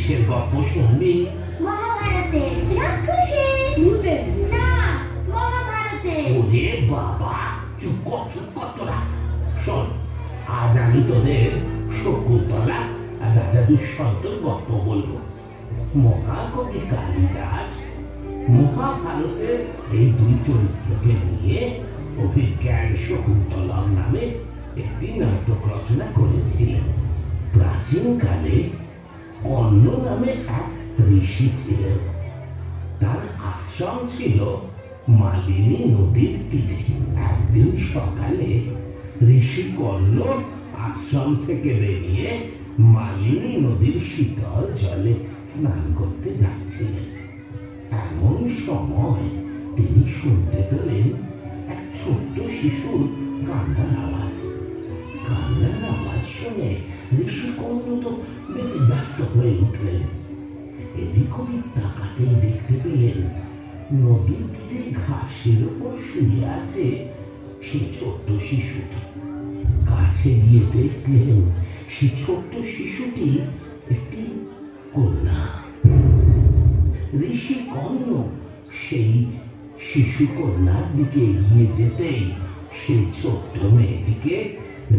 কিসের গল্প শুনবি? মহাভারতের রাক্ষসের ভূতের না মহাভারতের। ওরে বাবা, চুপ কর তোরা। শোন, আজ আমি তোদের শকুন্তলা আর রাজা দুষ্যন্তর গল্প বলবো। মহাকবি কালিদাস মহাভারতের এই দুই চরিত্রকে নিয়ে অভিজ্ঞান শকুন্তলা নামে একটি নাটক রচনা করেছিলেন। প্রাচীনকালে কর্ণ নামে এক ঋষি ছিলেন। তার আশ্রম ছিল মালিনী নদীর তীরে। একদিন সকালে ঋষি কর্ণ আশ্রম থেকে বেরিয়ে মালিনী নদীর শীতল জলে স্নান করতে যাচ্ছিলেন। এমন সময় তিনি শুনতে পেলেন এক ছোট্ট শিশুর কান্নার আওয়াজ। কান্নার আওয়াজ শুনে ঋষি কর্ণ তো ব্যস্ত হয়ে উঠলেন। এদিক ওদিক তাকাতেই দেখতে পেলেন নদীর তীরে ঘাসের উপর শুয়ে আছে সেই ছোট্ট শিশুটি। কাছে গিয়ে দেখলেন সেই ছোট্ট শিশুটি একটি কন্যা। ঋষি কর্ণ সেই শিশু কন্যার দিকে এগিয়ে যেতেই সেই ছোট্ট মেয়েটিকে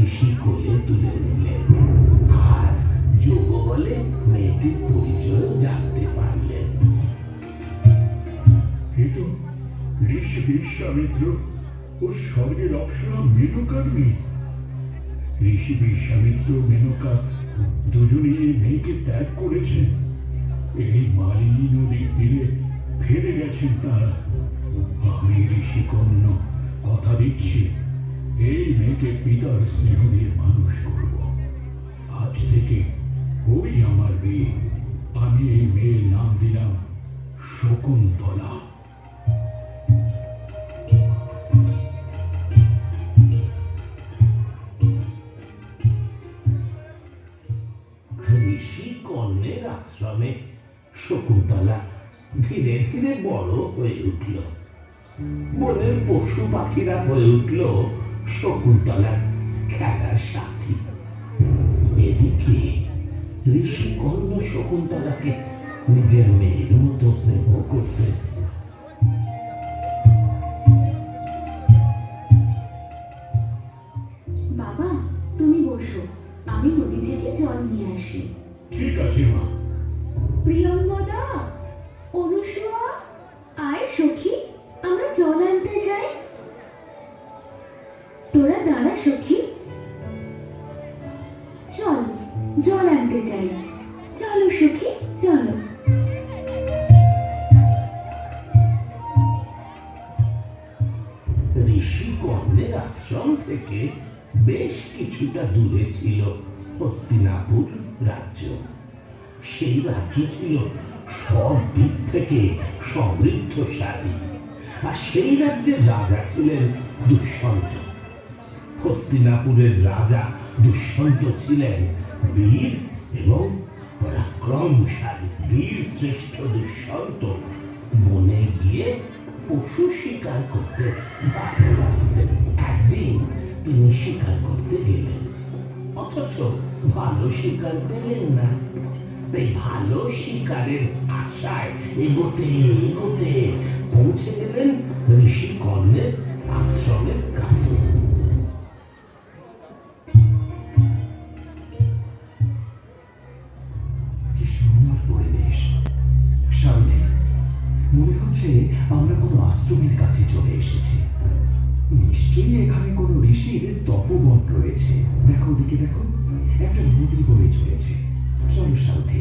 ঋষি কোলে তুলে নিলেন আর যোগ বলে মেয়েটির পরিচয় জানতে পারলেন। এ তো ঋষি বিশ্বামিত্র ও স্বর্গের অপ্সরা মেনকার মেয়ে। ঋষি বিশ্বামিত্র মেনকা দুজনে এই মেয়েকে ত্যাগ করেছেন। এই মালিনী নদীর তীরে ফেলে গেছেন তারা। আমি ঋষি কর্ণ কথা দিচ্ছি, এই মেয়েকে পিতার স্নেহ দিয়ে মানুষ করব। আজ থেকে ওই আমার মেয়ে। আমি এই মেয়ের নাম দিলাম শকুন্তলা। ঋষি কর্ণের আশ্রমে শকুন্তলা ধীরে ধীরে বড় হয়ে উঠল। বনের পশু পাখিরা হয়ে উঠল শকুন্তলার খেলার সাথী। এদিকে ঋষি কর্ণ শকুন্তলাকে নিজের মেয়ের মতো স্নেহ করতেন। বাবা তুমি বসো, আমি নদী থেকে জল নিয়ে আসি। ঠিক আছে মা। প্রিয়ঙ্গদা, অনুসুয়া, আয় সখী, আমরা জল আনতে যাই। তোরা দাঁড়া সখী, চল জল আনতে যাই। চলো সখী চলো। ঋষি কর্ণের আশ্রম থেকে বেশ কিছুটা দূরে ছিল হস্তিনাপুর রাজ্য। সেই রাজ্য ছিল সব দিক থেকে সমৃদ্ধশালী, আর সেই রাজ্যের রাজা ছিলেন দুষ্যন্ত। হস্তিনাপুরের রাজা দুষ্যন্ত ছিলেন বীর এবং পরাক্রমশালী। বীর শ্রেষ্ঠ দুষ্যন্ত বনে গিয়ে পশু শিকার করতে ভালোবাসতেন। একদিন তিনি শিকার করতে গেলেন, অথচ ভালো শিকার পেলেন না। তাই ভালো শিকারের আশায় এগোতে এগোতে পৌঁছে গেলেন ঋষি কর্ণের আশ্রমের কাছে। কি সুন্দর পরিবেশ, শান্তি। মনে হচ্ছে আমরা কোনো আশ্রমের কাছে চলে এসেছি। নিশ্চয়ই এখানে কোনো ঋষির তপবন রয়েছে। দেখো ওদিকে, দেখো একটা নদী বয়ে চলেছে। চলো শান্তি,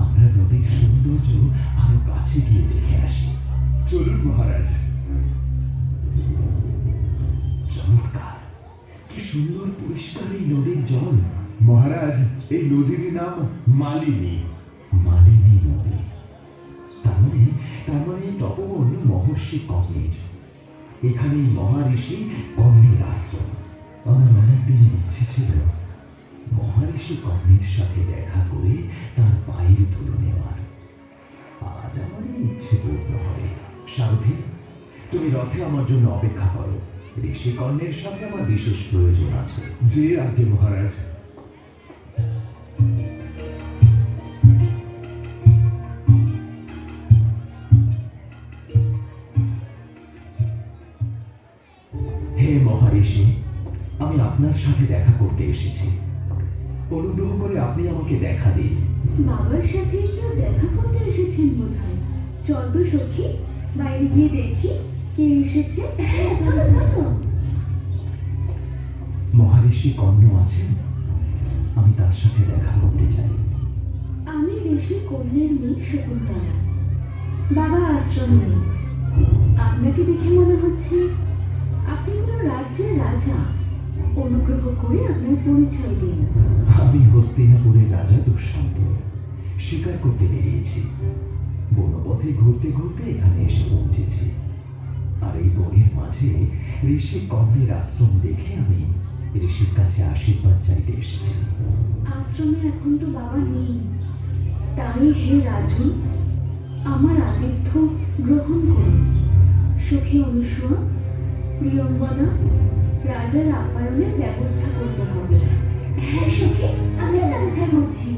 আমরা নদীর সৌন্দর্য আরো কাছে গিয়ে দেখে আসি। চলুন মহারাজ। চমৎকার, কি সুন্দর পরিষ্কার এই নদীর জল। মহারাজ, এই নদীর নাম মালিনী। মালিনী নদী। তার মানে তপবন মহর্ষি কর্ণের। এখানে মহারিষি কর্ণের আশ্রম। আমার অনেকদিন ইচ্ছে ছিল মহারিষি কর্ণের সাথে দেখা করে তার পায়ের ধুলো নেওয়ার। আজ আমার এই ইচ্ছে পূর্ণ হবে। সারথি, তুমি রথে আমার জন্য অপেক্ষা করো। ঋষি কর্ণের সাথে আমার বিশেষ প্রয়োজন আছে। যে আজ্ঞে মহারাজ। ঋষি, আমি আপনার সাথে দেখা করতে এসেছি। অনুগ্রহ করে আপনি আমাকে দেখা দিন। বাবার সাথে কেউ দেখা করতে এসেছেন বোধহয়। চল তো সখী, বাইরে গিয়ে দেখি কে এসেছে। হ্যাঁ চলো চলো। মহারিষি কর্ণ আছেন? আমি তার সাথে দেখা করতে চাই। আমি ঋষি কন্যের মেয়ে শকুন্তলা। বাবা আশ্রমে নেই। আপনাকে দেখে মনে হচ্ছে আপনি কোনো রাজ্যের রাজা। অনুগ্রহ করে আপনার পরিচয় দিন। আমি হস্তিনাপুরের রাজা দুষ্যন্ত শিকার করতে বেরিয়েছি। বনপথে ঘুরতে ঘুরতে এখানে এসে পৌঁছেছি। আর এই বনের মাঝে ঋষি কর্ণের আশ্রম দেখে আমি ঋষির কাছে আশীর্বাদ চাইতে এসেছি। আশ্রমে এখন তো বাবা নেই, তাই হে রাজন, আমার আতিথ্য গ্রহণ করুন। সখী অনুসূয়া, প্রিয়ঙ্গদা, রাজার আপ্যায়নের ব্যবস্থা করতে হবে। হ্যাঁ সখী, আমরা ব্যবস্থা করছি।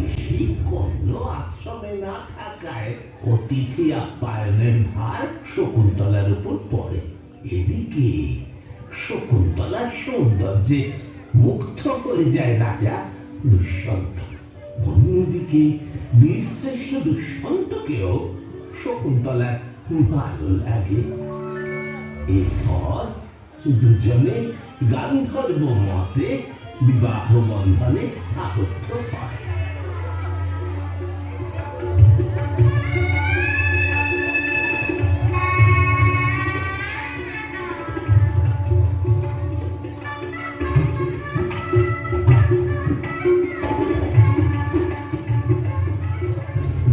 ঋষি কর্ণ আশ্রমে না থাকায় অতিথি আপ্যায়নের ভার শকুন্তলার উপর পড়ে। এদিকে শকুন্তলার সৌন্দর্যে মুগ্ধ হয়ে যায় রাজা দুষ্যন্ত। অন্যদিকে বীরশ্রেষ্ঠ দুষ্যন্তকেও শকুন্তলার ভালো লাগে। এরপর দুজনে গান্ধর্ব মতে বিবাহ বন্ধনে আবদ্ধ হয়।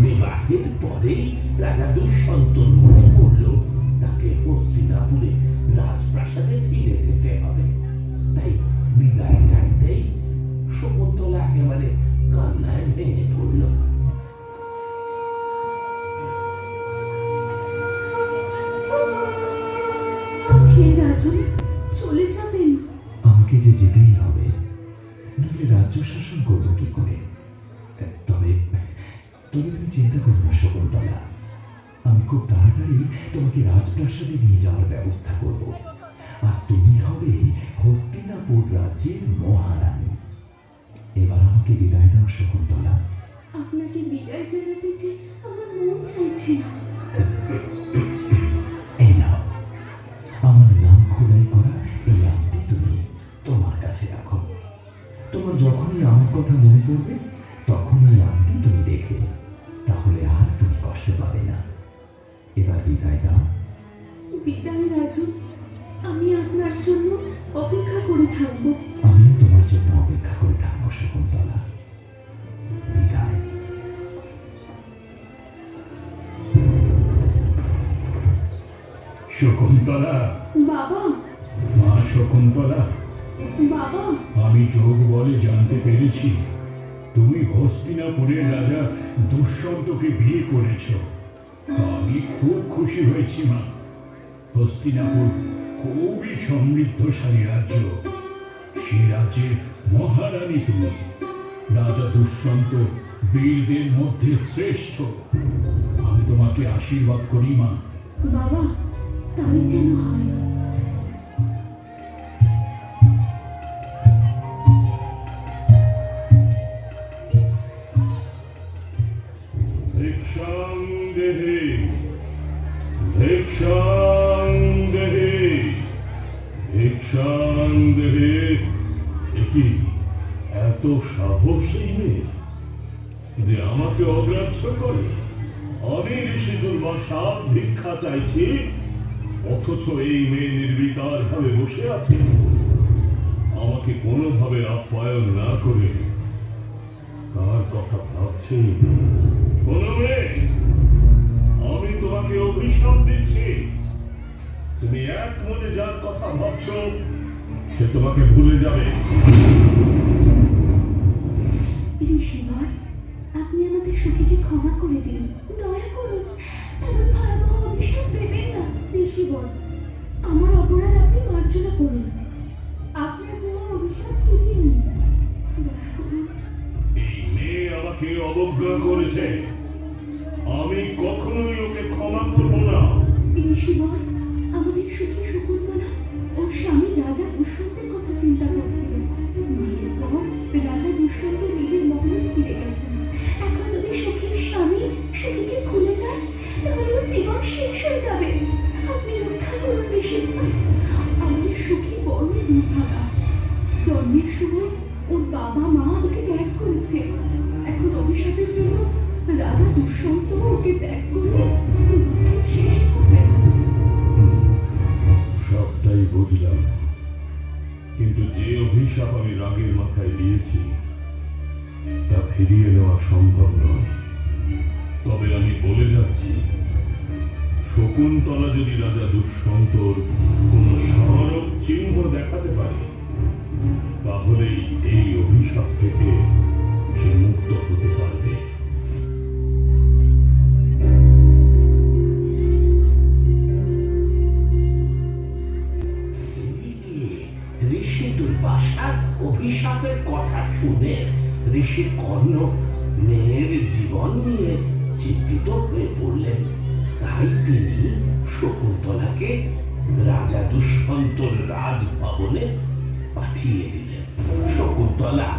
বিবাহের পরেই রাজা দুষ্যন্তর মনে পড়ল তাকে হস্তিনাপুরে রাজপ্রাসাদে ফিরে যেতে হবে। তাই বিদায় চাইতেই শকুন্তলা একেবারে কান্নায় ভেঙে পড়ল। হে রাজন, চলে যাবেন? আমাকে যে যেতেই হবে, নইলে রাজ্য শাসন করবো কি করে? তবে তবে তুমি চিন্তা করো না শকুন্তলা, আমি খুব তাড়াতাড়ি তোমাকে রাজপ্রাসাদে নিয়ে যাওয়ার ব্যবস্থা করব। আর তুমি হবে হস্তিনাপুর রাজ্যের মহারানী। এবার আমাকে বিদায় দাও শকুন্তলা। আপনাকে বিদায় জানাতে যে আমার মন চাইছে না। এই নাও, আমার নাম খোদাই করা এই আংটি তুমি তোমার কাছে রাখো। তোমার যখনই আমার কথা মনে পড়বে তখনই এই আংটি তুমি দেখবে, তাহলে আর তুমি কষ্ট পাবে না। এবার বিদায় দাও। বিদায় রাজন, আমি আপনার জন্য অপেক্ষা করে থাকবো। আমিও তোমার জন্য অপেক্ষা করে থাকবো শকুন্তলা। বিদায়। শকুন্তলা, বাবা, মা শকুন্তলা, বাবা, আমি যোগ বলে জানতে পেরেছি তুমি হস্তিনাপুরের রাজা দুষ্যন্তকে বিয়ে করেছ। আমি খুব খুশি হয়েছি মা। হস্তিনাপুর খুবই সমৃদ্ধশালী রাজ্য। সে রাজ্যের মহারানী তুমি। রাজা দুষ্যন্ত বীরদের মধ্যে শ্রেষ্ঠ। আমি তোমাকে আশীর্বাদ করি মা। বাবা, তাই যেন হয়। ভিক্ষাং দেহি, ভিক্ষাং দেহি, ভিক্ষাং দেহি। একি এত সাহসী মেয়ে যে আমাকে অগ্রাহ্য করে? আমি ঋষি দুর্বাসা ভিক্ষা চাইছি, অথচ এই মেয়ে নির্বিকার ভাবে বসে আছে, আমাকে কোনোভাবে আপ্যায়ন না করে। কার কথা ভাবছি? শোনো মেয়ে, আমি তোমাকে অভিশাপ দিচ্ছি। তুমি এক মনে যার কথা ভাবছো সে তোমাকে ভুলে যাবে। ঋষিবর, আপনি আমাদের সখীকে ক্ষমা করে দিন। দয়া করুন, এমন ভয়াবহ অভিশাপ দেবেন না। ঋষিবর, আমার অপরাধ আপনি মার্জনা করুন। আপনার দেওয়া অভিশাপ ফিরিয়ে নিন। দয়া করুন। এই মেয়ে আমাকে আমাকে অবজ্ঞা করেছে, আমি কখনোই ওকে ক্ষমা করব না। ঋষিবর আমাদের সুখী শকুন্তলা ওর স্বামী রাজা দুষ্যন্তের কথা চিন্তা করছিল। বিয়ের পর রাজা দুষ্যন্ত নিজের মহলে ফিরে গেছেন। এখন যদি সুখীর স্বামী সুখীকে ভুলে যায় তাহলে ওর জীবন শেষ হয়ে যাবে। আপনি রক্ষা করুন ঋষি। আমাদের সুখী বড়ই দুর্ভাগা। জন্মের সময় ওর বাবা মা ওকে ত্যাগ করেছে। এখন অভিশাপের জন্য রাজা দুষ্যন্ত ওকে ত্যাগ করলে দুঃখের শেষ হবে না। সবটাই বুঝলাম, কিন্তু যে অভিশাপ আমি রাগের মাথায় দিয়েছি তা ফিরিয়ে নেওয়া সম্ভব নয়। তবে আমি বলে যাচ্ছি, শকুন্তলা যদি রাজা দুষ্যন্তর কোন স্মারক চিহ্ন দেখাতে পারে তাহলেই এই অভিশাপ থেকে সে মুক্ত হতে পারবে। এদিকে ঋষি দুর্বাসার অভিশাপের কথা শুনে ঋষি কর্ণ মেয়ের জীবন নিয়ে চিন্তিত হয়ে পড়লেন। তাই তিনি শকুন্তলাকে রাজা দুষ্যন্তর রাজভবনে পাঠিয়ে দিলেন। শকুন্তলা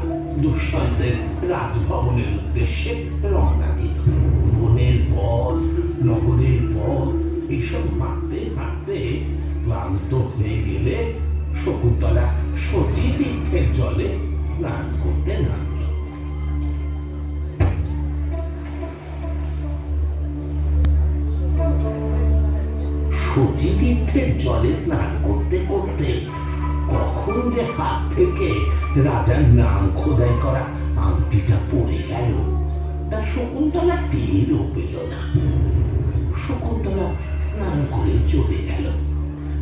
দুষ্যন্তের রাজভবনের উদ্দেশ্যে রওনা দিল। বনের পথ, নগরের পথ এসব হাঁটতে হাঁটতে ক্লান্ত হয়ে গেলে শকুন্তলা শচী তীর্থের জলে স্নান করতে নামল। শচী তীর্থের জলে স্নান করতে করতে কখন যে হাত থেকে রাজার নাম খোদাই করা আংটিটা পড়ে গেল তা শকুন্তলা টেরও পেল না। শকুন্তলা স্নান করে চলে গেল,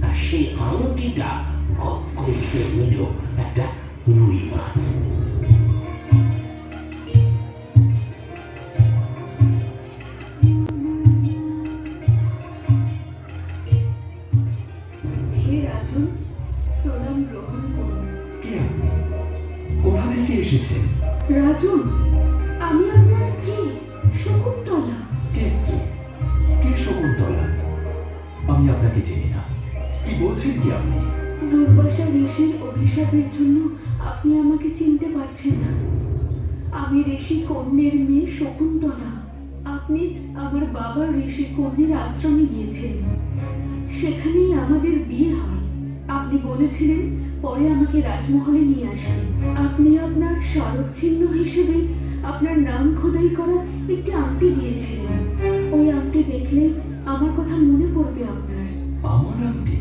আর সেই আংটিটা গপ করে খেয়ে নিল একটা রুই মাছ। হে রাজন, প্রণাম গ্রহণ করুন। কে আপনি? কোথা থেকে এসেছেন? রাজন, আমি আপনার স্ত্রী শকুন্তলা। কে স্ত্রী? কে শকুন্তলা? আমি আপনাকে চিনি না। কি বলছেন কি আপনি? দুর্বাসা ঋষির অভিশাপের জন্য আপনি আমাকে চিনতে পারছেন না। আমি ঋষি কন্যের মেয়ে শকুন্তলা। আপনি আমার বাবা ঋষি কন্যের আশ্রমে গিয়েছিলেন, সেখানেই আমাদের বিয়ে হয়। আপনি বলেছিলেন পরে আমাকে রাজমহলে নিয়ে আসবেন। আপনি আপনার স্মারক চিহ্ন হিসেবে আপনার নাম খোদাই করা একটি আংটি দিয়েছিলেন। ওই আংটি দেখলে আমার কথা মনে পড়বে আপনার। আমার আংটি?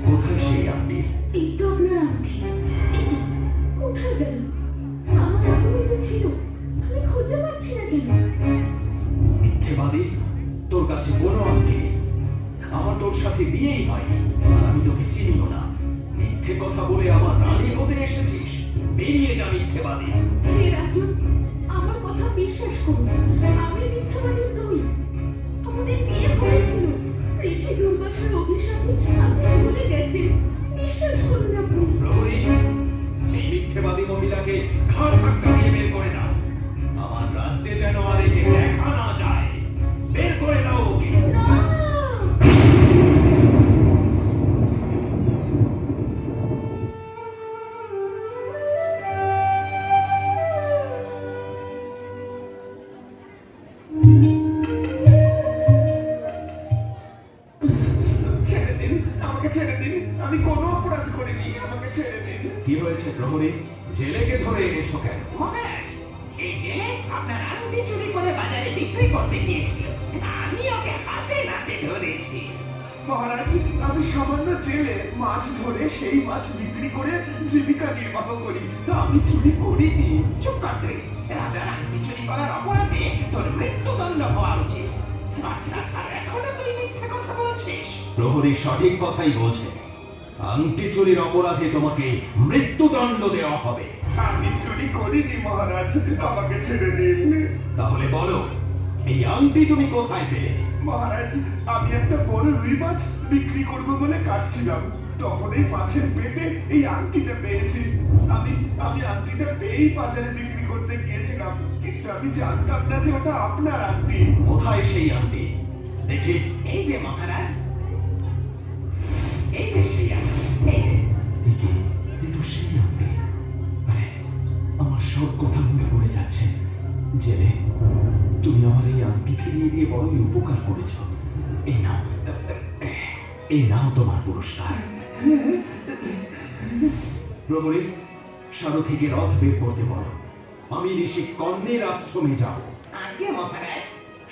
কোথায় সেই আংটি? এই তো আপনার আংটি। এই তো, কোথায় গেল? আমার আঙুলে তো ছিল, আমি খুঁজে পাচ্ছি না কেন? মিথ্যেবাদী, তোর কাছে কোনো আংটি নেই। আমার তোর সাথে বিয়েই হয়নি, আর আমি তোকে চিনিও না। মিথ্যে কথা বলে আমার রানী হতে এসেছিস? বেরিয়ে যা মিথ্যেবাদী। হে রাজন, আমার কথা বিশ্বাস করুন, আমি মিথ্যাবাদী নই। আমাদের বিয়ে হয়েছিল। ঋষি দুর্বাসার অভিশাপে আপনি ভুলে গেছেন। বিশ্বাস করুন আপনি। প্রহরী, এই মিথ্যেবাদী মহিলাকে ঘাড় ধাক্কা দিয়ে বের করে দাও। আমার রাজ্যে যেন আর একে দেখা না যায়। বের করে দাও ওকে। না! ছেড়ে দিন, আমাকে ছেড়ে দিন। আমি কোনো অপরাধ করিনি, আমাকে ছেড়ে দিন। কি হয়েছে প্রহরী? জেলেকে ধরে এনেছো কেন? মহারাজ, এই জেলে আপনার আংটি চুরি করে বাজারে বিক্রি করতে গিয়েছিল। আমি ওকে হাতে নাতে ধরেছি। মহারাজ, আমি সামান্য জেলে মাছ ধরে সেই মাছ বিক্রি করে জীবিকা নির্বাহ করি। আমি চুরি করিনি। চুপ কর তুই। রাজার আংটি চুরি করার অপরাধে তোর মৃত্যুদণ্ড হওয়া উচিত। আর এখনো তুই মিথ্যে কথা বলছিস। প্রহরী সঠিক কথাই বলছে। আংটি চুরির অপরাধে তোমাকে মৃত্যুদণ্ড দেওয়া হবে। আমি চুরি করিনি মহারাজ, আমাকে ছেড়ে দিন। তাহলে বলো, এই আংটি তুমি কোথায় পেলে? মহারাজ, আমি একটা বড় রুই মাছ বিক্রি করবো বলে কাটছিলাম। তখন এই মাছের পেটে এই আংটিটা পেয়েছি। আমি আমি আংটিটা পেয়েই বাজারে বিক্রি করতে গিয়েছিলাম, কিন্তু আমি জানতাম না যে ওটা আপনার আংটি। কোথায় সেই আংটি দেখি? এই যে মহারাজ, এই যে সেই আংটি, এই যে। একে এ তো সেই আংটি। আরে আমার সব কথা মনে পড়ে যাচ্ছে। জেলে, তুমি আমার এই আংটি ফিরিয়ে দিয়ে বড়ই উপকার করেছ। এই নাও, এই নাও তোমার পুরস্কার। প্রহরী, সারথীকে রথ বের করতে বলো। আমি ঋষি কর্ণের আশ্রমে যাব। আজ্ঞে মহারাজ।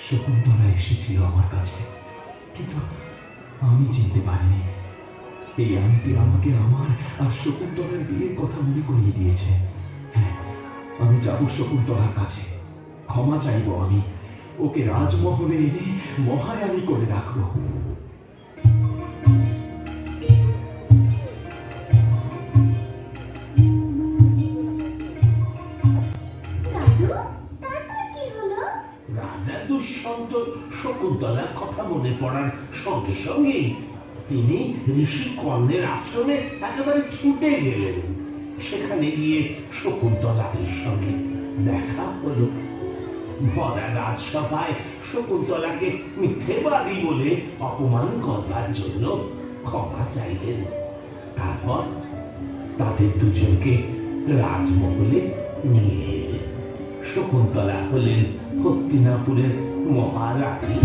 শকুন্তলা এসেছিল আমার কাছে, কিন্তু আমি চিনতে পারিনি। এই আংটি আমাকে আমার আর শকুন্তলার বিয়ের কথা মনে করিয়ে দিয়েছে। হ্যাঁ, আমি যাব শকুন্তলার কাছে, ক্ষমা চাইব আমি। ওকে রাজমহলে এনে মহারানী করে রাখবো। দাদু, তারপর কি হলো? রাজা দুষ্যন্ত শকুন্তলার কথা মনে পড়ার সঙ্গে সঙ্গেই তিনি ঋষি কর্ণের আশ্রমে একেবারে ছুটে গেলেন। সেখানে গিয়ে শকুন্তলাদের সঙ্গে দেখা হলো। ভরা রাজসভায় শকুন্তলাকে মিথ্যেবাদী বলে অপমান করবার জন্য ক্ষমা চাইলেন। তারপর তাদের দুজনকে রাজমহলে নিয়ে এলেন। শকুন্তলা হলেন হস্তিনাপুরের মহারানী।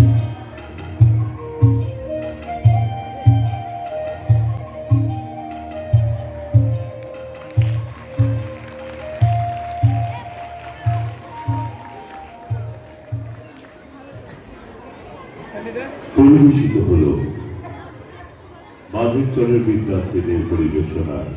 পরিবেশিত হল মাঝের চরের বিদ্যার্থীদের পরিবেশনায়